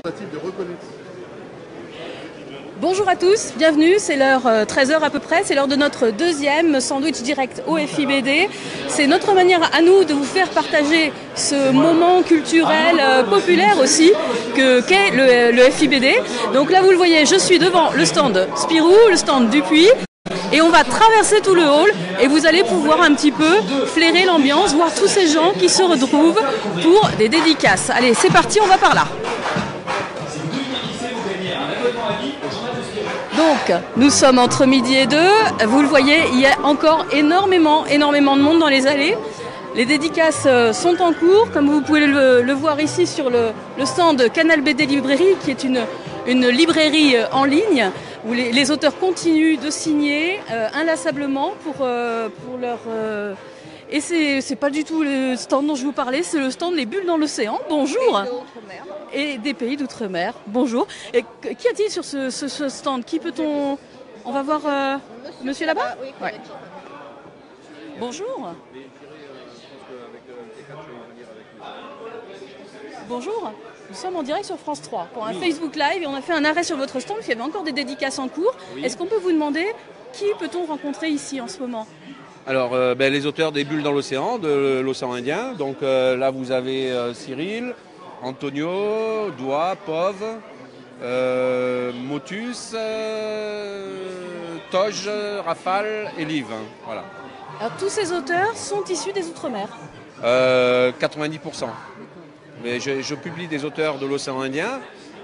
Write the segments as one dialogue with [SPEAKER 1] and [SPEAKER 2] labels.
[SPEAKER 1] tentative de reconnaître.
[SPEAKER 2] Bonjour à tous, bienvenue, c'est l'heure 13h à peu près, c'est l'heure de notre deuxième sandwich direct au FIBD. C'est notre manière à nous de vous faire partager ce moment culturel populaire aussi qu'est le FIBD. Donc là vous le voyez, je suis devant le stand Spirou, le stand Dupuis. Et on va traverser tout le hall et vous allez pouvoir un petit peu flairer l'ambiance, voir tous ces gens qui se retrouvent pour des dédicaces. Allez, c'est parti, on va par là. Donc, nous sommes entre midi et 2. Vous le voyez, il y a encore énormément de monde dans les allées. Les dédicaces sont en cours, comme vous pouvez le voir ici sur le stand Canal BD Librairie, qui est une librairie en ligne, où les auteurs continuent de signer inlassablement pour leur... Et c'est pas du tout le stand dont je vous parlais, c'est le stand Les Bulles dans l'Océan. Bonjour. Et des pays d'outre-mer. Bonjour. Et qu'y a-t-il sur ce stand? Qui peut-on... On va voir monsieur là-bas. Ouais. Bonjour. Bonjour. Nous sommes en direct sur France 3 pour un Facebook Live et on a fait un arrêt sur votre stand parce qu'il y avait encore des dédicaces en cours. Oui. Est-ce qu'on peut vous demander qui peut-on rencontrer ici en ce moment?
[SPEAKER 3] Alors, les auteurs des Bulles dans l'Océan, de l'océan Indien. Donc là, vous avez Cyril, Antonio, Doua, Pov, Motus, Toj, Rafale et Liv. Voilà.
[SPEAKER 2] Alors, tous ces auteurs sont issus des Outre-mer
[SPEAKER 3] 90%. Mais je publie des auteurs de l'océan Indien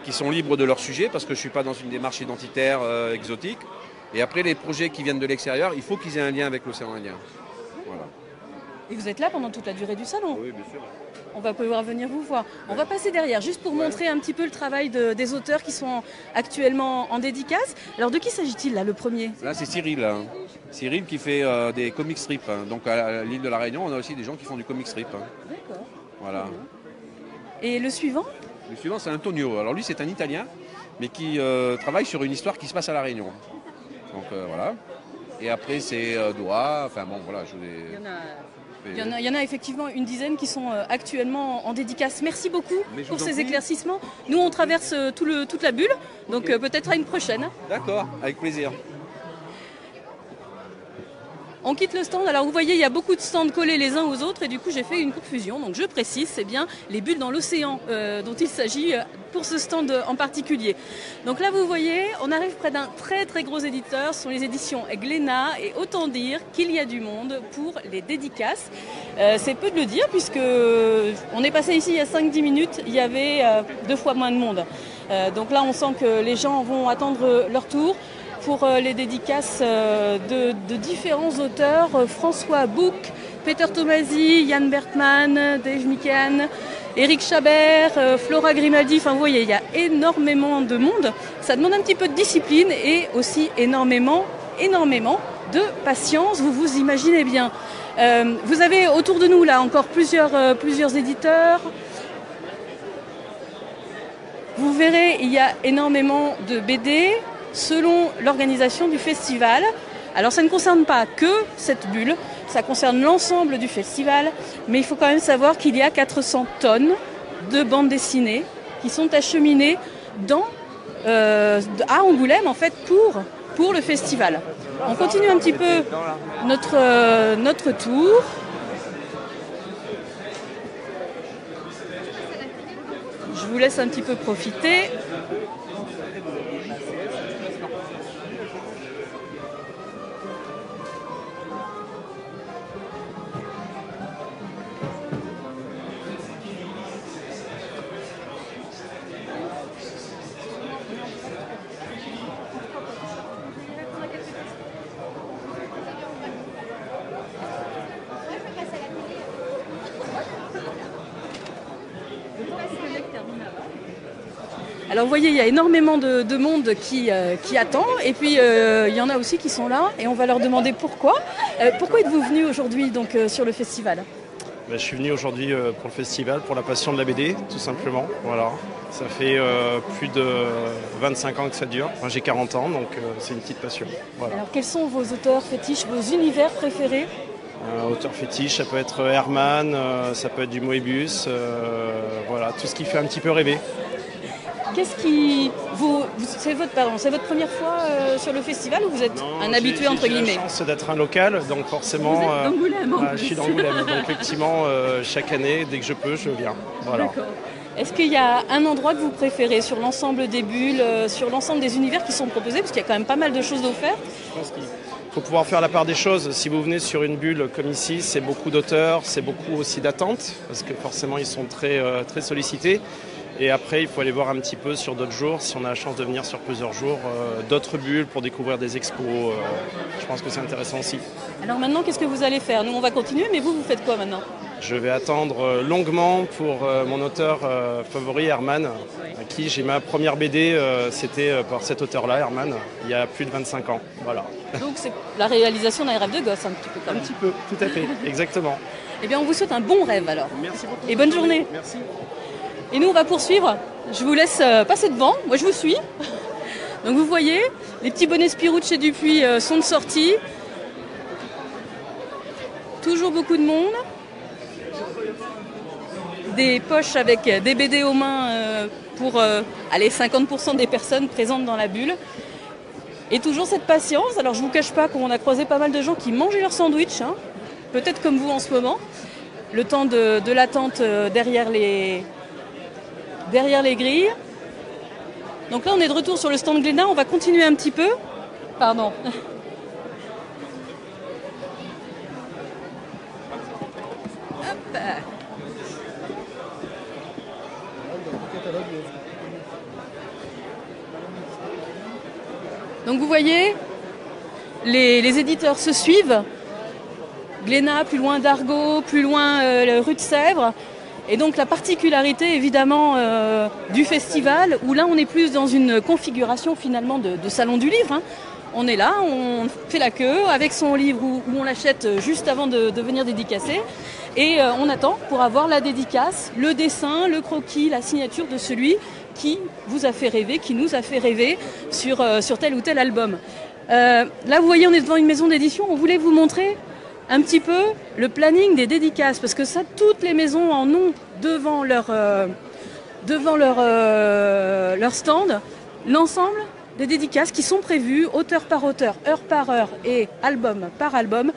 [SPEAKER 3] qui sont libres de leur sujet parce que je ne suis pas dans une démarche identitaire exotique. Et après, les projets qui viennent de l'extérieur, il faut qu'ils aient un lien avec l'océan Indien. Voilà.
[SPEAKER 2] Et vous êtes là pendant toute la durée du salon?
[SPEAKER 3] Oui, bien sûr.
[SPEAKER 2] On va pouvoir venir vous voir. On va passer derrière, juste pour montrer un petit peu le travail des auteurs qui sont actuellement en dédicace. Alors, de qui s'agit-il, là, le premier?
[SPEAKER 3] Là, c'est Cyril. Hein. Cyril qui fait des comic strips. Hein. Donc, à l'île de la Réunion, on a aussi des gens qui font du comic strip. Hein.
[SPEAKER 2] D'accord.
[SPEAKER 3] Voilà.
[SPEAKER 2] Et le suivant?
[SPEAKER 3] Le suivant, c'est Antonio. Alors, lui, c'est un Italien, mais qui travaille sur une histoire qui se passe à la Réunion. Donc voilà. Et après c'est Doua. Enfin bon voilà, je voulais.
[SPEAKER 2] Il y en a effectivement une dizaine qui sont actuellement en dédicace. Merci beaucoup pour ces éclaircissements. Nous on traverse toute la bulle, donc peut-être à une prochaine.
[SPEAKER 3] D'accord, avec plaisir.
[SPEAKER 2] On quitte le stand, alors vous voyez il y a beaucoup de stands collés les uns aux autres et du coup j'ai fait une confusion, donc je précise, c'est bien les bulles dans l'océan dont il s'agit pour ce stand en particulier. Donc là vous voyez, on arrive près d'un très gros éditeur, ce sont les éditions Glénat et autant dire qu'il y a du monde pour les dédicaces. C'est peu de le dire puisque on est passé ici il y a 5-10 minutes, il y avait 2 fois moins de monde. Donc là on sent que les gens vont attendre leur tour. Pour les dédicaces de différents auteurs, François Bouc, Peter Tomasi, Yann Bertman, Dave Mikan, Eric Chabert, Flora Grimaldi, enfin vous voyez, il y a énormément de monde. Ça demande un petit peu de discipline et aussi énormément de patience, vous vous imaginez bien. Vous avez autour de nous là encore plusieurs éditeurs. Vous verrez, il y a énormément de BD. Selon l'organisation du festival. Alors ça ne concerne pas que cette bulle, ça concerne l'ensemble du festival, mais il faut quand même savoir qu'il y a 400 tonnes de bandes dessinées qui sont acheminées à Angoulême en fait pour le festival. On continue un petit peu notre tour. Je vous laisse un petit peu profiter. Alors vous voyez, il y a énormément de monde qui attend et puis il y en a aussi qui sont là et on va leur demander pourquoi. Pourquoi êtes-vous venu aujourd'hui donc sur le festival?
[SPEAKER 4] Je suis venu aujourd'hui pour le festival, pour la passion de la BD, tout simplement. Voilà. Ça fait plus de 25 ans que ça dure. Moi, j'ai 40 ans, donc c'est une petite passion. Voilà.
[SPEAKER 2] Alors quels sont vos auteurs fétiches, vos univers préférés?
[SPEAKER 4] Auteur fétiche, ça peut être Herman, ça peut être du Moebius, voilà, tout ce qui fait un petit peu rêver.
[SPEAKER 2] Qu'est-ce qui c'est votre première fois sur le festival ou vous êtes un habitué entre guillemets?
[SPEAKER 4] J'ai la chance d'être un local, donc forcément.
[SPEAKER 2] Vous êtes d'Angoulême,
[SPEAKER 4] je suis d'Angoulême, donc effectivement, chaque année, dès que je peux, je viens. Voilà.
[SPEAKER 2] D'accord. Est-ce qu'il y a un endroit que vous préférez sur l'ensemble des bulles, sur l'ensemble des univers qui sont proposés? Parce qu'il y a quand même pas mal de choses offertes.
[SPEAKER 4] Je pense qu'il faut pouvoir faire la part des choses. Si vous venez sur une bulle comme ici, c'est beaucoup d'auteurs, c'est beaucoup aussi d'attentes, parce que forcément ils sont très sollicités. Et après, il faut aller voir un petit peu sur d'autres jours, si on a la chance de venir sur plusieurs jours, d'autres bulles pour découvrir des expos. Je pense que c'est intéressant aussi.
[SPEAKER 2] Alors maintenant, qu'est-ce que vous allez faire? Nous, on va continuer, mais vous faites quoi maintenant?
[SPEAKER 4] Je vais attendre longuement pour mon auteur favori, Herman, à qui j'ai ma première BD, c'était par cet auteur-là, Herman, il y a plus de 25 ans. Voilà.
[SPEAKER 2] Donc c'est la réalisation d'un rêve de gosse un petit peu quand même.
[SPEAKER 4] Un petit peu, tout à fait, exactement.
[SPEAKER 2] Eh bien, on vous souhaite un bon rêve alors.
[SPEAKER 4] Merci beaucoup.
[SPEAKER 2] Et bonne journée.
[SPEAKER 4] Merci.
[SPEAKER 2] Et nous, on va poursuivre. Je vous laisse passer devant. Moi, je vous suis. Donc, vous voyez, les petits bonnets Spirou de chez Dupuis sont de sortie. Toujours beaucoup de monde. Des poches avec des BD aux mains pour 50% des personnes présentes dans la bulle. Et toujours cette patience. Alors, je ne vous cache pas qu'on a croisé pas mal de gens qui mangeaient leur sandwich. Hein. Peut-être comme vous en ce moment. Le temps de l'attente derrière les grilles. Donc là, on est de retour sur le stand Glénat. On va continuer un petit peu. Pardon. Hop. Donc vous voyez, les éditeurs se suivent. Glénat, plus loin d'Argot, plus loin rue de Sèvres. Et donc la particularité évidemment du festival, où là on est plus dans une configuration finalement de salon du livre. Hein. On est là, on fait la queue avec son livre où on l'achète juste avant de venir dédicacer. Et on attend pour avoir la dédicace, le dessin, le croquis, la signature de celui qui vous a fait rêver, qui nous a fait rêver sur tel ou tel album. Là vous voyez, on est devant une maison d'édition, on voulait vous montrer un petit peu le planning des dédicaces, parce que ça, toutes les maisons en ont devant leur stand, l'ensemble des dédicaces qui sont prévues, auteur par auteur, heure par heure et album par album,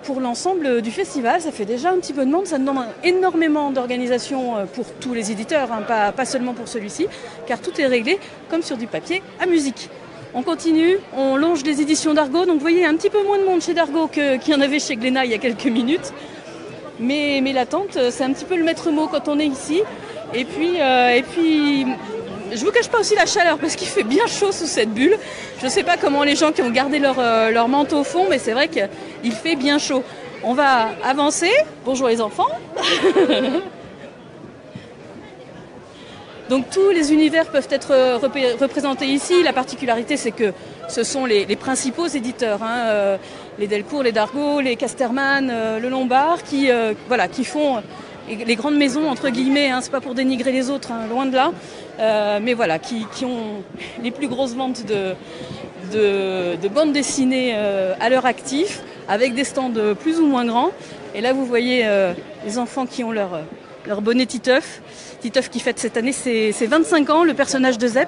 [SPEAKER 2] pour l'ensemble du festival. Ça fait déjà un petit peu de monde, ça demande énormément d'organisation pour tous les éditeurs, hein, pas seulement pour celui-ci, car tout est réglé comme sur du papier à musique. On continue, on longe les éditions d'Argot. Donc vous voyez, un petit peu moins de monde chez d'Argot qu'il y en avait chez Glénat il y a quelques minutes. Mais l'attente, c'est un petit peu le maître mot quand on est ici. Et puis je vous cache pas aussi la chaleur, parce qu'il fait bien chaud sous cette bulle. Je ne sais pas comment les gens qui ont gardé leur manteau au fond, mais c'est vrai qu'il fait bien chaud. On va avancer. Bonjour les enfants. Donc tous les univers peuvent être représentés ici. La particularité, c'est que ce sont les principaux éditeurs, hein, les Delcourt, les Dargaud, les Casterman, le Lombard, qui font les grandes maisons, entre guillemets, hein, c'est pas pour dénigrer les autres, hein, loin de là, mais voilà, qui ont les plus grosses ventes de bandes dessinées à leur actif, avec des stands plus ou moins grands. Et là, vous voyez les enfants qui ont leur bonnet Titeuf. Titeuf qui fête cette année ses 25 ans, le personnage de Zep.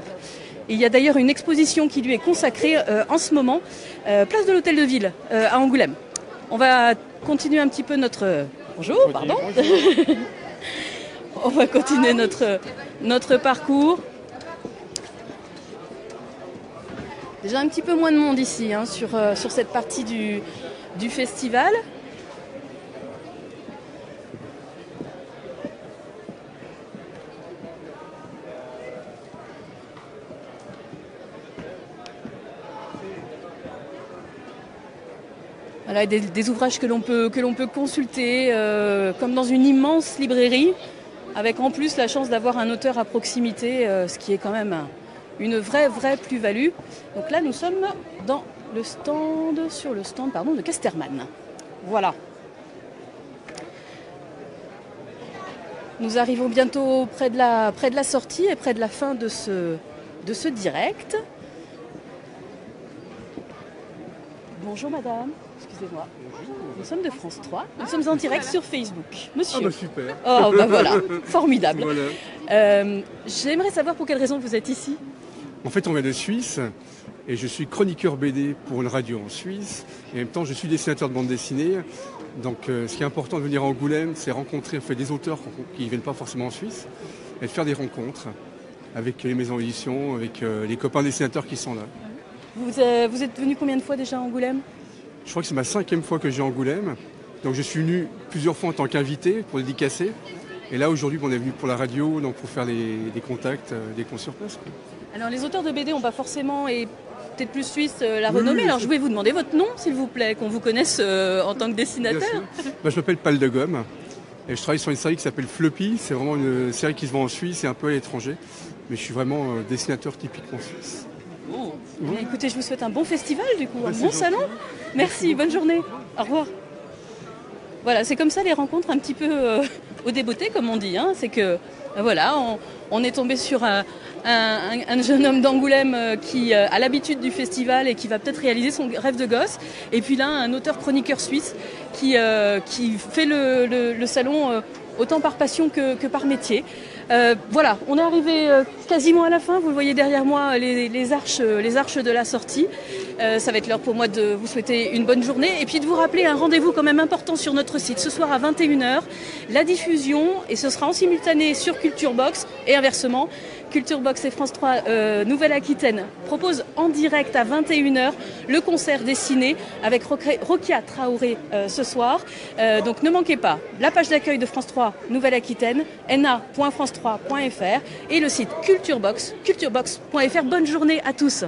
[SPEAKER 2] Et il y a d'ailleurs une exposition qui lui est consacrée en ce moment, place de l'Hôtel de Ville, à Angoulême. On va continuer un petit peu notre... Bonjour, pardon. Bonjour. On va continuer notre parcours. Déjà un petit peu moins de monde ici, hein, sur cette partie du festival. Voilà, des ouvrages que l'on peut consulter, comme dans une immense librairie, avec en plus la chance d'avoir un auteur à proximité, ce qui est quand même une vraie plus-value. Donc là, nous sommes sur le stand de Casterman. Voilà. Nous arrivons bientôt près de la sortie et près de la fin de ce direct. Bonjour madame. Excusez-moi. Nous sommes de France 3. Nous sommes en direct sur Facebook. Monsieur.
[SPEAKER 1] Ah bah super.
[SPEAKER 2] Oh bah voilà, formidable.
[SPEAKER 1] Voilà.
[SPEAKER 2] J'aimerais savoir pour quelle raison vous êtes ici.
[SPEAKER 1] En fait, on vient de Suisse et je suis chroniqueur BD pour une radio en Suisse. Et en même temps, je suis dessinateur de bande dessinée. Donc, ce qui est important de venir à Angoulême, c'est rencontrer des auteurs qui ne viennent pas forcément en Suisse et de faire des rencontres avec les maisons d'édition, avec les copains dessinateurs qui sont là.
[SPEAKER 2] Vous êtes venu combien de fois déjà à Angoulême?
[SPEAKER 1] Je crois que c'est ma 5e fois que je viens à Angoulême. Donc, je suis venu plusieurs fois en tant qu'invité pour dédicacer. Et là, aujourd'hui, on est venu pour la radio, donc pour faire des contacts, des cons sur place.
[SPEAKER 2] Alors, les auteurs de BD n'ont pas forcément, et peut-être plus suisse, la renommée. Alors, je vais vous demander votre nom, s'il vous plaît, qu'on vous connaisse en tant que dessinateur.
[SPEAKER 1] Je m'appelle Pal de Gomme et je travaille sur une série qui s'appelle Floppy. C'est vraiment une série qui se vend en Suisse et un peu à l'étranger. Mais je suis vraiment dessinateur typiquement suisse.
[SPEAKER 2] Oh. Bien, écoutez, je vous souhaite un bon festival, du coup, un bon salon. Merci, bonne journée. Au revoir. Voilà, c'est comme ça les rencontres un petit peu au débeauté, comme on dit. Hein. C'est que, voilà, on est tombé sur un jeune homme d'Angoulême qui a l'habitude du festival et qui va peut-être réaliser son rêve de gosse. Et puis là, un auteur chroniqueur suisse qui fait le salon autant par passion que par métier. Voilà, on est arrivé quasiment à la fin. Vous le voyez derrière moi, les arches de la sortie. Ça va être l'heure pour moi de vous souhaiter une bonne journée et puis de vous rappeler un rendez-vous quand même important sur notre site. Ce soir à 21h, la diffusion, et ce sera en simultané sur Culture Box et inversement. Culture Box et France 3 Nouvelle-Aquitaine proposent en direct à 21h le concert dessiné avec Rokia Traoré ce soir. Donc ne manquez pas la page d'accueil de France 3 Nouvelle-Aquitaine, na.france3.fr et le site Culture Box, culturebox.fr. Bonne journée à tous.